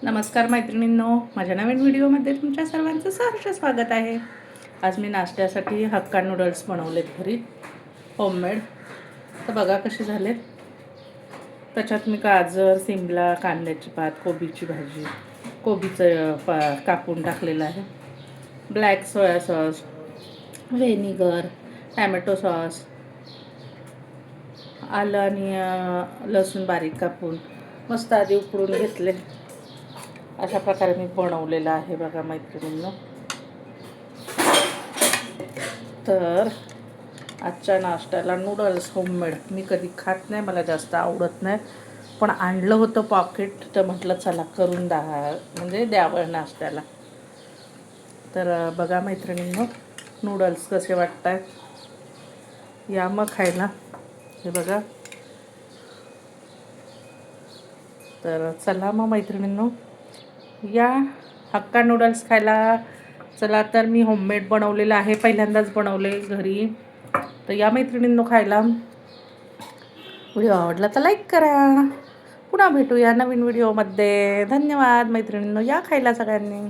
नमस्कार मैत्रिणींनो, माझ्या नवीन व्हिडिओमध्ये तुमच्या सर्वांचं सहर्ष स्वागत आहे. आज मी नाश्त्यासाठी हक्का नूडल्स बनवलेत घरी, होममेड. तर बघा कसे झालेत. त्याच्यात मी गाजर, सिमला, कांद्याची पात, कोबीची भाजी, कोबीचं कापून टाकलेलं आहे, black soya sauce, vinegar, tomato sauce, आलं आणि लसूण बारीक कापून मस्त आधी उकडून घेतले. अशा प्रकारे मी बनवलेलं आहे बघा मैत्रिणींनो. तर आजच्या नाश्त्याला नूडल्स होममेड मी कधी खात नाही, मला जास्त आवडत नाही, पण आणलं होतं पॉकेट तर म्हटलं चला करून द्यावं नाश्त्याला. तर बघा मैत्रिणींनो, नूडल्स कसे वाटतात, या मग खायला. हे बघा. तर चला मग मैत्रिणींनो, या हक्का नूडल्स खायला. चला, तर मी होममेड बनवलेलं आहे, पहिल्यांदाच बनवले घरी. तर या मैत्रिणींनो खायला. व्हिडिओ आवडला तर लाईक करा. पुन्हा भेटूया नवीन व्हिडिओमध्ये. धन्यवाद मैत्रिणींनो, या खायला सगळ्यांनी.